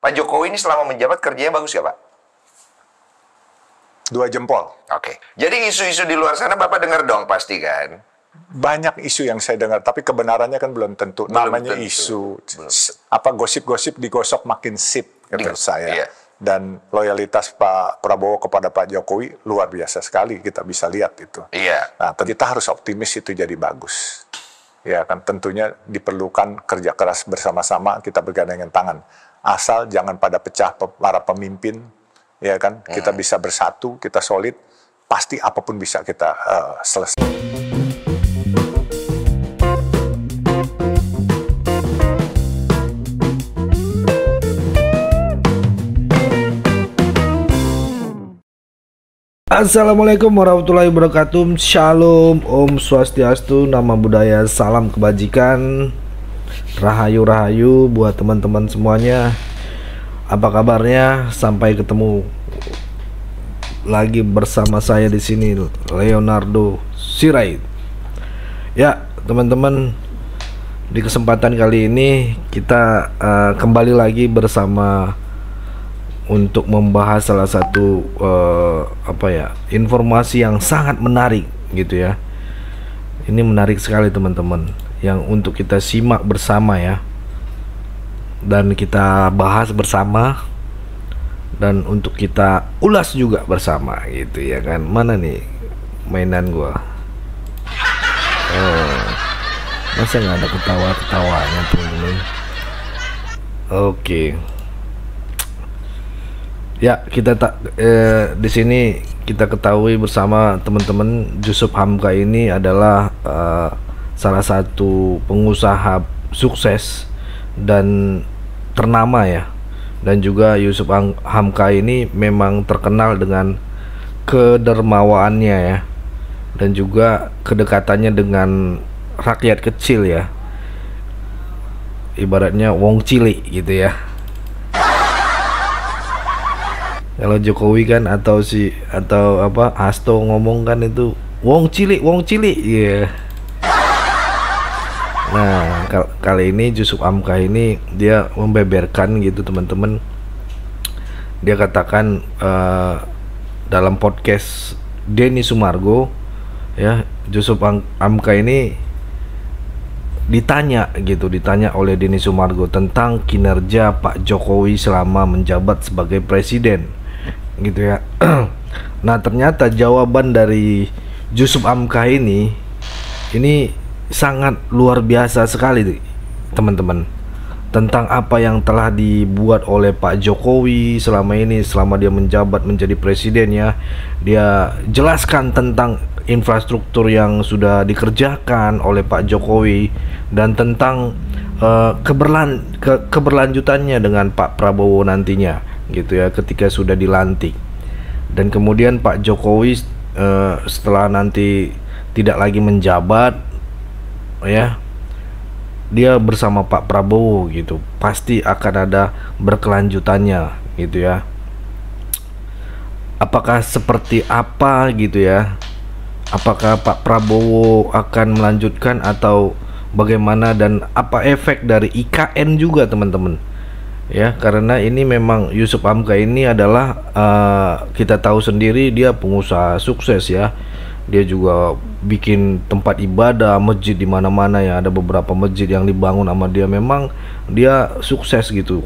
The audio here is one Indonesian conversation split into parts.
Pak Jokowi ini selama menjabat kerjanya bagus ya Pak? 2 jempol. Oke. Jadi isu-isu di luar sana Bapak dengar dong pasti kan? Banyak isu yang saya dengar, tapi kebenarannya kan belum tentu. Namanya isu. Apa gosip-gosip digosok makin sip, kata saya. Iya. Dan loyalitas Pak Prabowo kepada Pak Jokowi luar biasa sekali, kita bisa lihat itu. Iya. Nah, kita harus optimis itu jadi bagus. Ya kan, tentunya diperlukan kerja keras bersama-sama, kita bergandengan tangan. Asal jangan pada pecah para pemimpin, ya kan, kita bisa bersatu, kita solid, pasti apapun bisa kita selesai. Assalamualaikum warahmatullahi wabarakatuh. Shalom, Om Swastiastu, Nama Budaya, Salam Kebajikan, Rahayu buat teman-teman semuanya. Apa kabarnya? Sampai ketemu lagi bersama saya di sini, Leonardo Sirait. Ya, teman-teman, di kesempatan kali ini kita kembali lagi bersama untuk membahas salah satu informasi yang sangat menarik gitu ya. Ini menarik sekali teman-teman, yang untuk kita simak bersama ya, dan kita bahas bersama, dan untuk kita ulas juga bersama gitu ya kan. Mana nih mainan gua? Masa nggak ada ketawa-ketawanya teman-teman? Oke. Ya, kita di sini kita ketahui bersama teman-teman, Jusuf Hamka ini adalah salah satu pengusaha sukses dan ternama ya. Dan juga Jusuf Hamka ini memang terkenal dengan kedermawaannya ya, dan juga kedekatannya dengan rakyat kecil ya. Ibaratnya wong cilik gitu ya. Kalau Jokowi kan atau Hasto ngomong kan itu wong cilik ya. Nah, kali ini Jusuf Hamka ini dia membeberkan gitu teman-teman. Dia katakan dalam podcast Denny Sumargo ya, Jusuf Hamka ini ditanya oleh Denny Sumargo tentang kinerja Pak Jokowi selama menjabat sebagai presiden gitu ya. Nah, ternyata jawaban dari Jusuf Hamka ini sangat luar biasa sekali teman-teman, tentang apa yang telah dibuat oleh Pak Jokowi selama ini, selama dia menjabat menjadi presiden ya. Dia jelaskan tentang infrastruktur yang sudah dikerjakan oleh Pak Jokowi, dan tentang keberlanjutannya dengan Pak Prabowo nantinya gitu ya, ketika sudah dilantik. Dan kemudian Pak Jokowi setelah nanti tidak lagi menjabat ya, dia bersama Pak Prabowo gitu, pasti akan ada berkelanjutannya gitu ya. Apakah seperti apa gitu ya? Apakah Pak Prabowo akan melanjutkan atau bagaimana, dan apa efek dari IKN juga teman-teman ya. Karena ini memang Jusuf Hamka ini adalah kita tahu sendiri, dia pengusaha sukses ya. Dia juga bikin tempat ibadah, masjid di mana-mana ya. Ada beberapa masjid yang dibangun sama dia. Memang dia sukses gitu,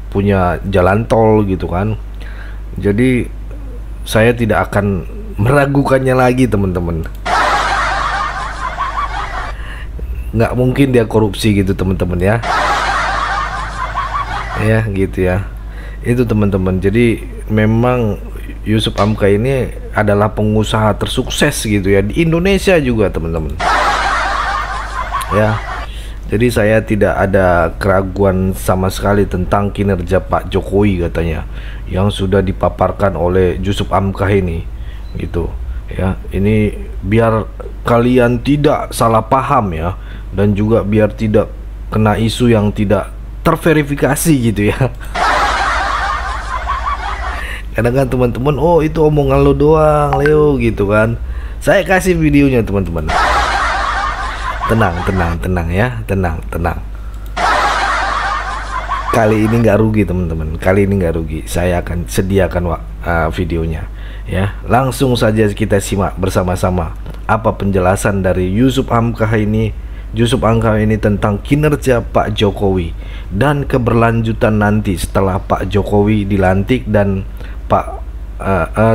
punya jalan tol gitu kan. Jadi saya tidak akan meragukannya lagi teman-teman. Nggak mungkin dia korupsi gitu teman-teman ya. Ya gitu ya. Itu teman-teman. Jadi memang Jusuf Hamka ini adalah pengusaha tersukses gitu ya di Indonesia juga teman-teman. Ya. Jadi saya tidak ada keraguan sama sekali tentang kinerja Pak Jokowi katanya, yang sudah dipaparkan oleh Jusuf Hamka ini gitu ya. Ini biar kalian tidak salah paham ya, dan juga biar tidak kena isu yang tidak terverifikasi gitu ya. Kadang kan teman-teman, oh itu omongan lo doang Leo gitu kan. Saya kasih videonya teman-teman. Tenang ya, tenang. Kali ini nggak rugi teman-teman, kali ini nggak rugi. Saya akan sediakan videonya ya. Langsung saja kita simak bersama-sama apa penjelasan dari Yusuf Hamka ini tentang kinerja Pak Jokowi dan keberlanjutan nanti setelah Pak Jokowi dilantik dan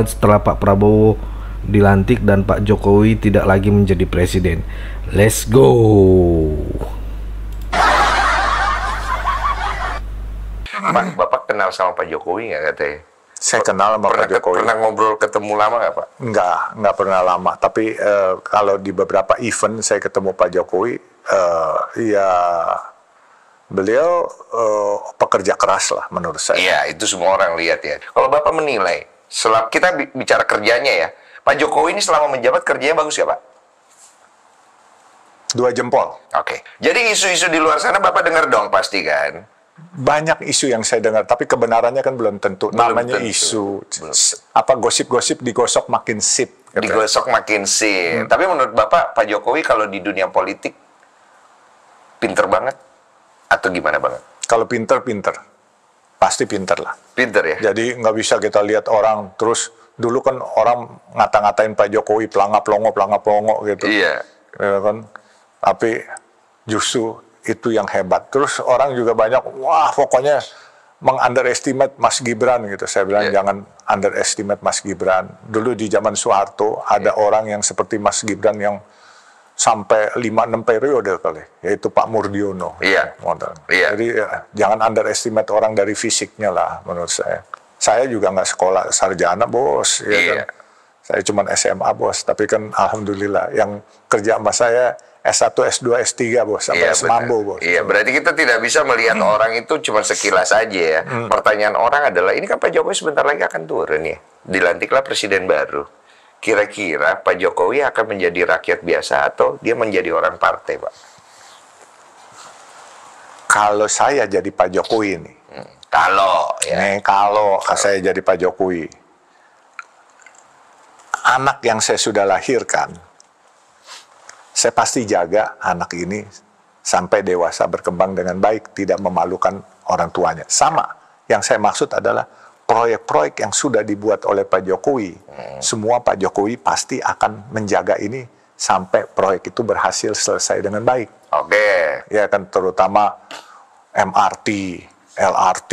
setelah Pak Prabowo dilantik dan Pak Jokowi tidak lagi menjadi presiden. Let's go. Pak, Bapak kenal sama Pak Jokowi nggak katanya? Saya kenal sama Pak Jokowi. Pernah ngobrol ketemu lama nggak Pak? Nggak pernah lama. Tapi kalau di beberapa event saya ketemu Pak Jokowi, ya beliau pekerja keras lah menurut saya. Iya, itu semua orang lihat ya. Kalau Bapak menilai, kita bicara kerjanya ya, Pak Jokowi ini selama menjabat kerjanya bagus ya Pak? 2 jempol. Oke. Jadi isu-isu di luar sana Bapak dengar dong pasti kan? Banyak isu yang saya dengar, tapi kebenarannya kan belum tentu. Namanya tentu. isu. Apa gosip-gosip digosok makin sip. Gitu. Digosok makin sip. Tapi menurut Bapak, Pak Jokowi kalau di dunia politik pinter banget atau gimana banget? Kalau pinter, pasti pinter lah. Pinter ya? Jadi nggak bisa kita lihat orang terus. Dulu kan orang ngata-ngatain Pak Jokowi pelangap-pelongo gitu. Iya. Ya kan? Tapi justru itu yang hebat. Terus orang juga banyak, wah pokoknya meng-underestimate Mas Gibran gitu. Saya bilang jangan underestimate Mas Gibran. Dulu di zaman Soeharto ada orang yang seperti Mas Gibran yang sampai 5-6 periode kali, yaitu Pak Murdiono. Iya. Jadi jangan underestimate orang dari fisiknya lah menurut saya. Saya juga nggak sekolah sarjana bos. Ya kan? Saya cuma SMA bos, tapi kan alhamdulillah yang kerja sama saya S1, S2, S3 bos, sampai S-Mambo bos. Iya, berarti kita tidak bisa melihat orang itu cuma sekilas aja ya. Pertanyaan orang adalah, ini kan Pak Jokowi sebentar lagi akan turun ya. Dilantiklah presiden baru. Kira-kira Pak Jokowi akan menjadi rakyat biasa atau dia menjadi orang partai, Pak? Kalau saya jadi Pak Jokowi nih. Kalau saya jadi Pak Jokowi. Anak yang saya sudah lahirkan, saya pasti jaga anak ini sampai dewasa berkembang dengan baik, tidak memalukan orang tuanya. Sama, yang saya maksud adalah proyek-proyek yang sudah dibuat oleh Pak Jokowi. Semua Pak Jokowi pasti akan menjaga ini sampai proyek itu berhasil selesai dengan baik. Oke. Ya kan, terutama MRT, LRT,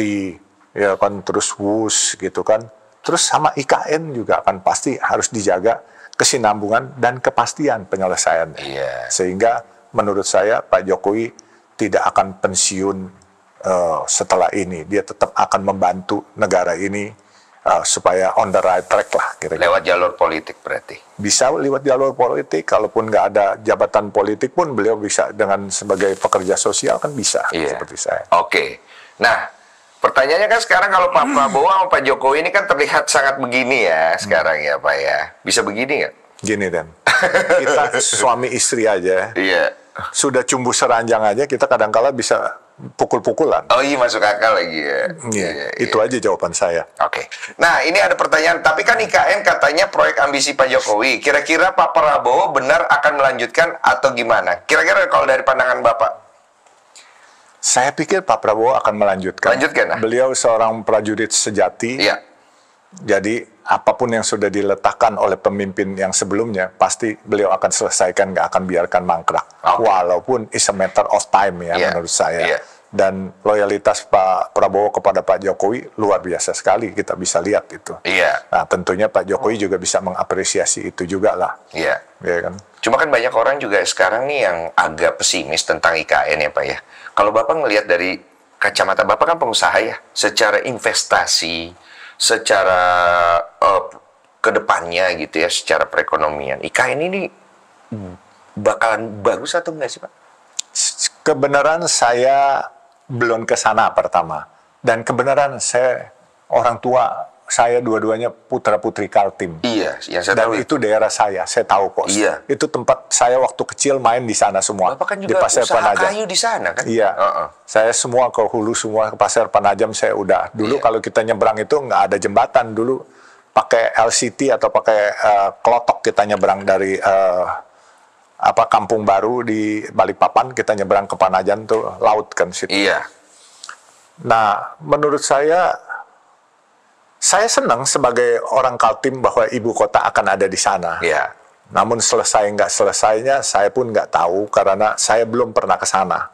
ya kan, terus WUS gitu kan. Terus sama IKN juga kan pasti harus dijaga kesinambungan dan kepastian penyelesaiannya. Sehingga menurut saya Pak Jokowi tidak akan pensiun setelah ini. Dia tetap akan membantu negara ini supaya on the right track lah kira-kira. Lewat jalur politik berarti? Bisa lewat jalur politik. Kalaupun nggak ada jabatan politik pun beliau bisa dengan sebagai pekerja sosial kan bisa seperti saya. Oke. Nah, pertanyaannya kan sekarang kalau Pak Prabowo sama Pak Jokowi ini kan terlihat sangat begini ya sekarang ya Pak ya. Bisa begini nggak? Gini Den, kita suami istri aja. Iya. Sudah cumbu seranjang aja kita kadang-kala bisa pukul-pukulan. Oh iya, masuk akal lagi ya. Itu aja jawaban saya. Oke. Nah ini ada pertanyaan, tapi kan IKN katanya proyek ambisi Pak Jokowi. Kira-kira Pak Prabowo benar akan melanjutkan atau gimana? Kira-kira kalau dari pandangan Bapak? Saya pikir Pak Prabowo akan melanjutkan. Beliau seorang prajurit sejati. Iya. Jadi apapun yang sudah diletakkan oleh pemimpin yang sebelumnya, pasti beliau akan selesaikan, nggak akan biarkan mangkrak. Walaupun it's a matter of time ya menurut saya. Dan loyalitas Pak Prabowo kepada Pak Jokowi luar biasa sekali, kita bisa lihat itu. Nah tentunya Pak Jokowi juga bisa mengapresiasi itu juga lah. Ya kan? Cuma kan banyak orang juga sekarang nih yang agak pesimis tentang IKN ya Pak ya. Kalau Bapak ngelihat dari kacamata Bapak kan pengusaha ya, secara investasi, secara kedepannya gitu ya, secara perekonomian, IKN ini bakalan bagus atau enggak sih Pak? Kebenaran saya belum ke sana pertama, dan kebenaran saya orang tua saya dua-duanya putra-putri Kaltim. Iya, yang saya dan tahu. itu daerah saya tahu kok. Iya. Itu tempat saya waktu kecil main di sana semua. Bapak kan di juga Pasir usaha Penajam. kayu di sana kan? Iya. Saya semua ke hulu, semua ke Pasir Penajam saya udah. Dulu kalau kita nyebrang itu nggak ada jembatan dulu, pakai LCT atau pakai klotok kita nyebrang dari Kampung Baru di Balikpapan, kita nyebrang ke Penajam tuh laut kan situ. Iya. Nah, menurut saya senang sebagai orang Kaltim bahwa ibu kota akan ada di sana. Ya. Namun selesai nggak selesainya, saya pun nggak tahu karena saya belum pernah ke sana.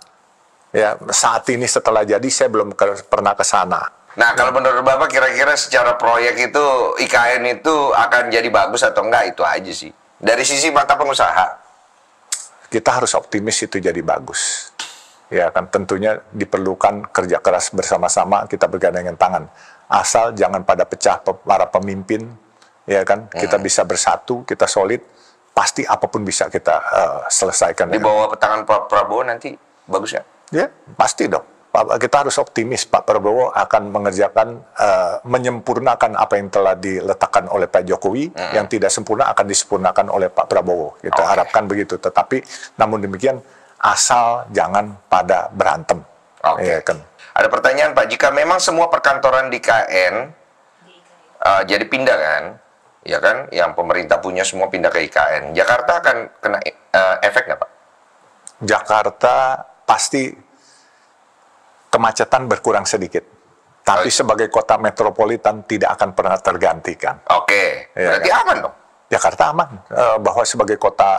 Ya, saat ini setelah jadi saya belum pernah ke sana. Nah, kalau menurut Bapak kira-kira secara proyek itu IKN itu akan jadi bagus atau enggak, itu aja sih. Dari sisi mata pengusaha. Kita harus optimis itu jadi bagus. Ya kan, tentunya diperlukan kerja keras bersama-sama, kita bergandengan tangan. Asal jangan pada pecah para pemimpin, ya kan, kita bisa bersatu, kita solid, pasti apapun bisa kita selesaikan. Di bawah tangan Pak Prabowo nanti bagus ya? Ya, pasti dong. Kita harus optimis Pak Prabowo akan mengerjakan, menyempurnakan apa yang telah diletakkan oleh Pak Jokowi, yang tidak sempurna akan disempurnakan oleh Pak Prabowo. Kita harapkan begitu. Tetapi namun demikian, asal jangan pada berantem. Ya kan. Ada pertanyaan Pak, jika memang semua perkantoran di KN jadi pindah kan, ya kan, yang pemerintah punya semua pindah ke IKN, Jakarta akan kena efek nggak Pak? Jakarta pasti kemacetan berkurang sedikit. Tapi sebagai kota metropolitan tidak akan pernah tergantikan. Oke, berarti kan? aman dong? Jakarta aman. Bahwa sebagai kota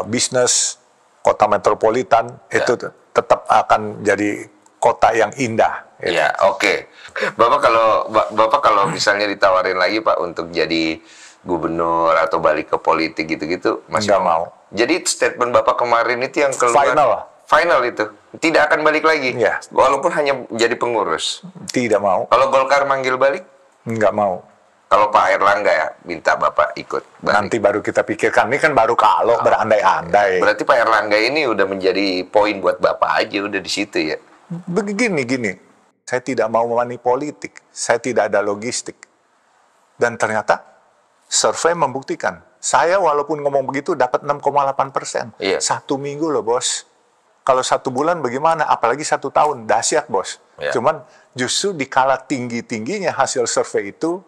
bisnis, kota metropolitan, itu tetap akan jadi kota yang indah. Ya, oke. Bapak kalau misalnya ditawarin lagi Pak untuk jadi gubernur atau balik ke politik gitu-gitu, masih nggak mau. Jadi statement Bapak kemarin itu yang keluar final itu tidak akan balik lagi, ya. Walaupun hanya jadi pengurus. Tidak mau. Kalau Golkar manggil balik, nggak mau. Kalau Pak Airlangga ya minta Bapak ikut balik. Nanti baru kita pikirkan. Ini kan baru kalau berandai-andai. Berarti Pak Airlangga ini udah menjadi poin buat Bapak aja, udah di situ ya. Begini, saya tidak mau money politik, saya tidak ada logistik. Dan ternyata survei membuktikan, saya walaupun ngomong begitu dapat 6,8%. Iya. 1 minggu loh bos. Kalau 1 bulan bagaimana? Apalagi 1 tahun, dahsyat bos. Iya. Cuman justru di kala tinggi-tingginya hasil survei itu,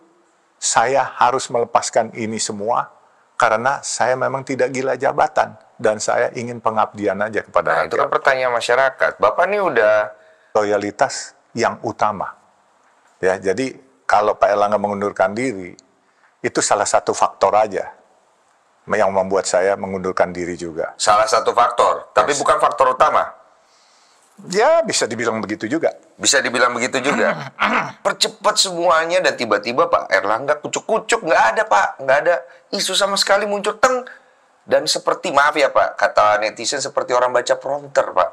saya harus melepaskan ini semua karena saya memang tidak gila jabatan dan saya ingin pengabdian aja kepada rakyat. Itu kan pertanyaan masyarakat. Bapak ini udah loyalitas yang utama. Ya, jadi kalau Pak Erlangga mengundurkan diri, itu salah satu faktor aja yang membuat saya mengundurkan diri juga. Salah satu faktor, tapi bukan faktor utama. Ya, bisa dibilang begitu juga. Bisa dibilang begitu juga. Percepat semuanya dan tiba-tiba Pak Erlangga kucuk-kucuk, nggak ada Pak, nggak ada isu sama sekali muncul teng. Dan seperti, maaf ya Pak, kata netizen seperti orang baca prompter Pak.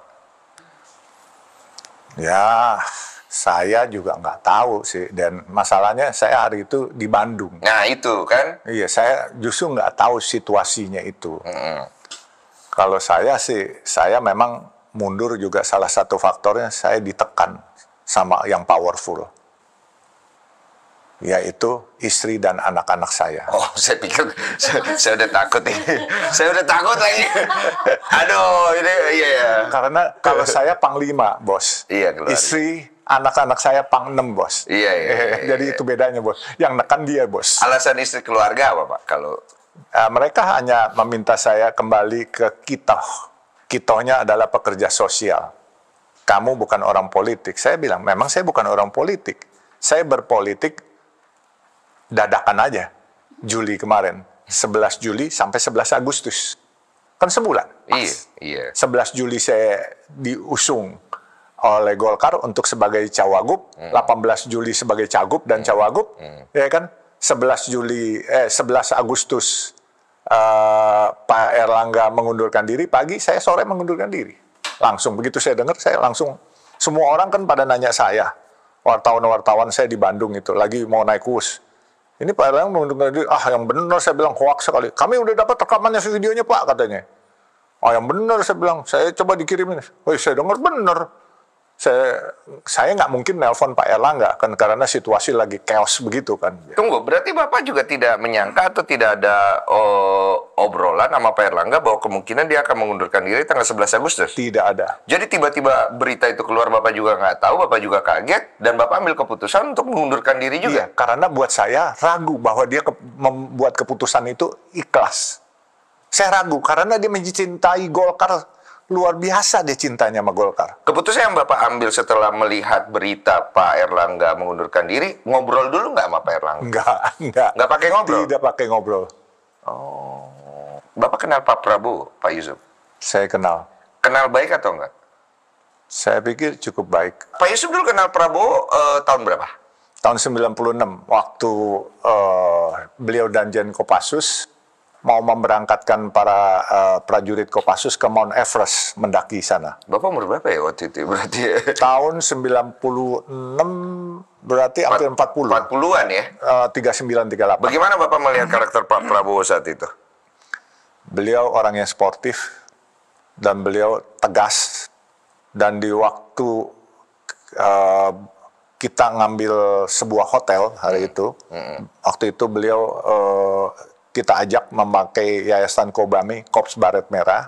Ya, saya juga nggak tahu sih. Dan masalahnya saya hari itu di Bandung. Nah itu kan. Iya, saya justru nggak tahu situasinya itu. Kalau saya sih, saya memang mundur juga salah satu faktornya saya ditekan sama yang powerful. Yaitu istri dan anak-anak saya. Oh, saya pikir, saya udah takut ini. Saya udah takut lagi. Aduh, ini iya. Karena kalau saya panglima, bos. Iya, keluar. Istri, anak-anak saya pang-6, bos. Iya. Jadi itu bedanya, bos. Yang nekan dia, bos. Alasan istri keluarga apa, Pak? Kalau mereka hanya meminta saya kembali ke kitoh. Kitohnya adalah pekerja sosial. Kamu bukan orang politik. Saya bilang, memang saya bukan orang politik. Saya berpolitik dadakan aja. Juli kemarin. 11 Juli sampai 11 Agustus. Kan sebulan. Iya. 11 Juli saya diusung oleh Golkar untuk sebagai cawagup, 18 Juli sebagai cagup dan cawagup, ya kan? 11 Agustus Pak Erlangga mengundurkan diri, pagi saya sore mengundurkan diri. Langsung begitu saya dengar, saya langsung, semua orang kan pada nanya saya, wartawan-wartawan saya di Bandung itu lagi mau naik kus. Ini Pak Erlangga mengundurkan diri, yang benar, saya bilang hoax sekali. Kami udah dapat rekamannya videonya Pak, katanya. Yang benar, saya bilang, saya coba dikirimin. Saya dengar benar. Saya nggak mungkin nelpon Pak Erlangga kan karena situasi lagi chaos begitu kan. Tunggu, berarti Bapak juga tidak menyangka atau tidak ada obrolan sama Pak Erlangga bahwa kemungkinan dia akan mengundurkan diri tanggal 11 Agustus? Tidak ada. Jadi tiba-tiba berita itu keluar, Bapak juga nggak tahu, Bapak juga kaget, dan Bapak ambil keputusan untuk mengundurkan diri juga? Iya, karena buat saya ragu bahwa dia membuat keputusan itu ikhlas. Saya ragu karena dia mencintai Golkar luar biasa dia cintanya sama Golkar. Keputusan yang Bapak ambil setelah melihat berita Pak Erlangga mengundurkan diri, ngobrol dulu nggak sama Pak Erlangga? Enggak. Nggak pakai ngobrol? Tidak pakai ngobrol. Oh. Bapak kenal Pak Prabowo, Pak Yusuf? Saya kenal. Kenal baik atau enggak? Saya pikir cukup baik. Pak Yusuf dulu kenal Prabowo tahun berapa? Tahun 96, waktu beliau dan Kopassus mau memberangkatkan para prajurit Kopassus ke Mount Everest, mendaki sana. Bapak umur berapa ya waktu itu? Berarti Tahun 96, berarti hampir 40. 40-an ya? 39, 38. Bagaimana Bapak melihat karakter Pak Prabowo saat itu? Beliau orang yang sportif, dan beliau tegas. Dan di waktu kita ngambil sebuah hotel hari itu, waktu itu beliau kita ajak memakai Yayasan Kobami, Korps Baret Merah,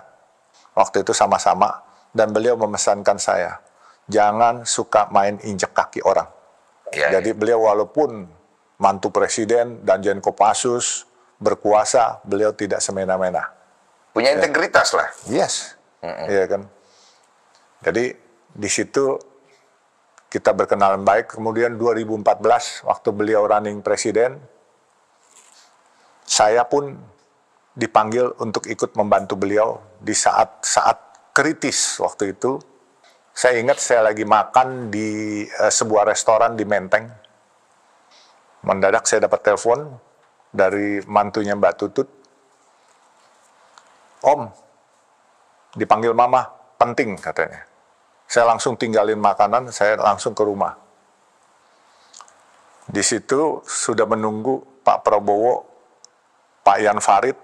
waktu itu sama-sama, dan beliau memesankan saya, jangan suka main injek kaki orang. Ya, Jadi beliau walaupun mantu presiden dan Kopassus, berkuasa, beliau tidak semena-mena. punya integritas lah. Yes, iya kan. Jadi di situ kita berkenalan baik. Kemudian 2014 waktu beliau running presiden, saya pun dipanggil untuk ikut membantu beliau di saat-saat kritis waktu itu. Saya ingat saya lagi makan di sebuah restoran di Menteng. Mendadak saya dapat telepon dari mantunya Mbak Tutut. Om, dipanggil Mama, penting katanya. Saya langsung tinggalin makanan, saya langsung ke rumah. Di situ sudah menunggu Pak Prabowo, Pak Jan Farid,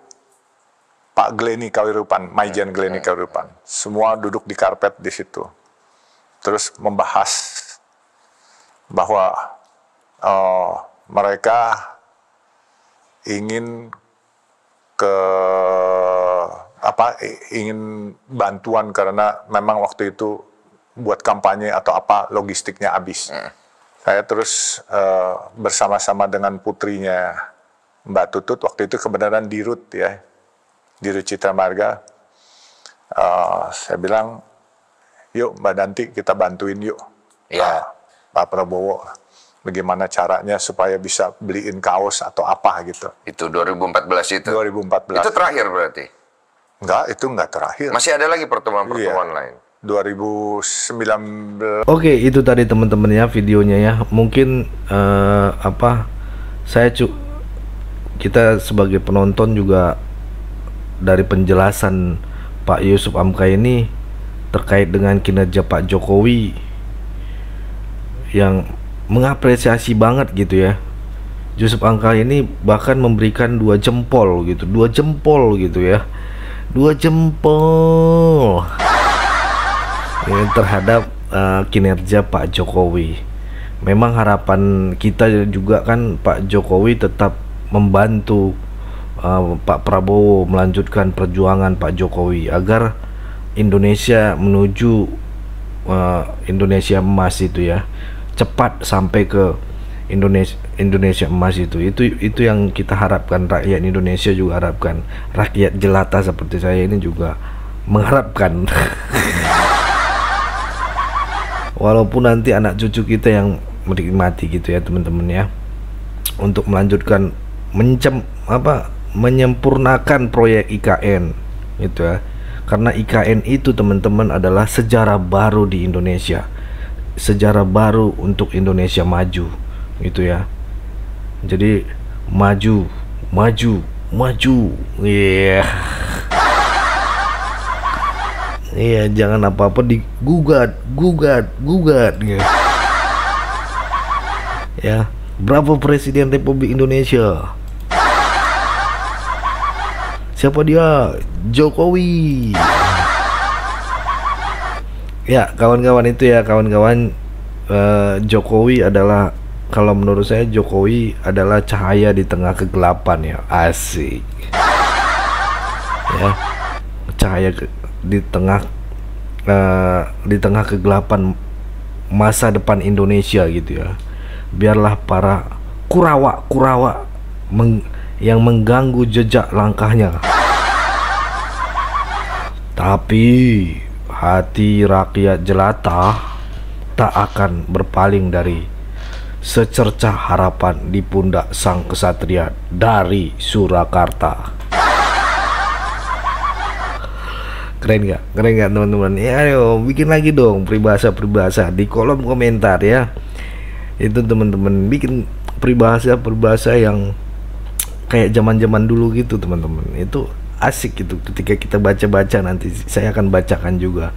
Pak Glenny Kawirupan, Maijen Glenny Kawirupan. Semua duduk di karpet di situ. Terus membahas bahwa mereka ingin ingin bantuan karena memang waktu itu buat kampanye atau apa logistiknya habis. Saya terus bersama-sama dengan putrinya Mbak Tutut, waktu itu kebenaran Dirut ya, Dirut Citra Marga. Saya bilang, yuk Mbak Danti kita bantuin yuk Pak Prabowo. Bagaimana caranya supaya bisa beliin kaos atau apa gitu. Itu 2014 itu? 2014. Itu terakhir berarti? Enggak, itu enggak terakhir. Masih ada lagi pertemuan-pertemuan lain? 2019. Oke, itu tadi teman-teman ya videonya ya. Mungkin kita sebagai penonton juga dari penjelasan Pak Yusuf Hamka ini terkait dengan kinerja Pak Jokowi yang mengapresiasi banget gitu ya. Yusuf Hamka ini bahkan memberikan 2 jempol gitu, 2 jempol gitu ya, 2 jempol ya, terhadap kinerja Pak Jokowi. Memang harapan kita juga kan Pak Jokowi tetap membantu Pak Prabowo melanjutkan perjuangan Pak Jokowi agar Indonesia menuju Indonesia emas itu ya, cepat sampai ke Indonesia emas itu yang kita harapkan. Rakyat Indonesia juga harapkan, rakyat jelata seperti saya ini juga mengharapkan. Walaupun nanti anak cucu kita yang menikmati gitu ya teman-teman ya, untuk melanjutkan menyempurnakan proyek IKN gitu ya. Karena IKN itu teman-teman adalah sejarah baru di Indonesia, sejarah baru untuk Indonesia maju gitu ya. Jadi maju iya, jangan apa-apa digugat gitu. Ya, berapa Presiden Republik Indonesia? Siapa dia? Jokowi. Ya kawan-kawan, itu ya kawan-kawan, Jokowi adalah, kalau menurut saya Jokowi adalah cahaya di tengah kegelapan ya. Asik ya, cahaya di tengah kegelapan masa depan Indonesia gitu ya. Biarlah para kurawa yang mengganggu jejak langkahnya Tapi hati rakyat jelata tak akan berpaling dari secercah harapan di pundak sang kesatria dari Surakarta. Keren gak? Keren gak teman-teman? Ya ayo bikin lagi dong peribahasa-peribahasa di kolom komentar ya. Itu teman-teman bikin peribahasa-peribahasa yang kayak zaman-zaman dulu gitu teman-teman. Itu asik gitu ketika kita baca-baca, nanti saya akan bacakan juga.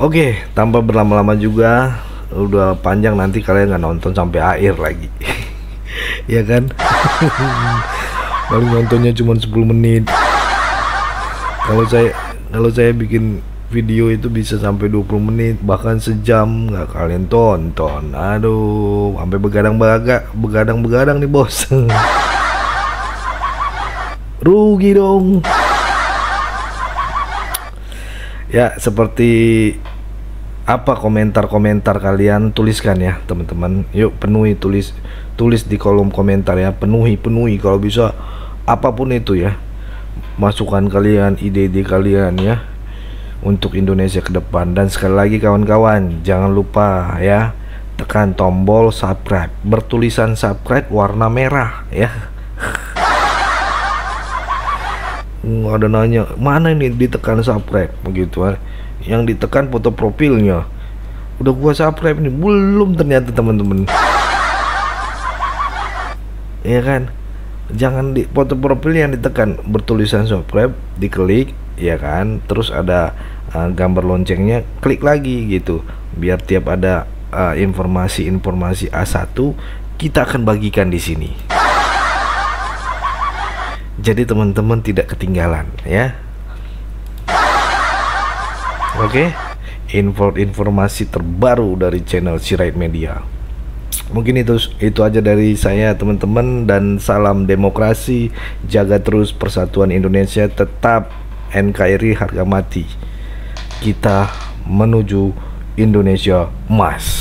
Oke, tanpa berlama-lama juga, udah panjang nanti kalian nggak nonton sampai akhir lagi. Ya kan? Paling nontonnya cuma 10 menit. Kalau saya bikin video itu bisa sampai 20 menit, bahkan sejam nggak kalian tonton. Aduh, sampai begadang nih bos. Rugi dong. Ya, seperti apa komentar-komentar kalian, tuliskan ya teman-teman. Yuk penuhi, tulis di kolom komentar ya. Penuhi kalau bisa, apapun itu ya, masukan kalian, ide-ide kalian ya untuk Indonesia ke depan. Dan sekali lagi kawan-kawan, jangan lupa ya, tekan tombol subscribe bertulisan subscribe warna merah ya. Ada nanya mana ini ditekan subscribe begitu kan, yang ditekan foto profilnya. Udah gua subscribe nih, belum ternyata teman-teman. Ya kan, jangan di foto profil yang ditekan bertulisan subscribe, diklik ya kan, terus ada gambar loncengnya, klik lagi gitu, biar tiap ada informasi A1 kita akan bagikan di sini. Jadi teman-teman tidak ketinggalan ya. Oke, informasi terbaru dari channel Sirait Media. Mungkin itu aja dari saya teman-teman, dan salam demokrasi, jaga terus persatuan Indonesia, tetap NKRI harga mati. Kita menuju Indonesia emas.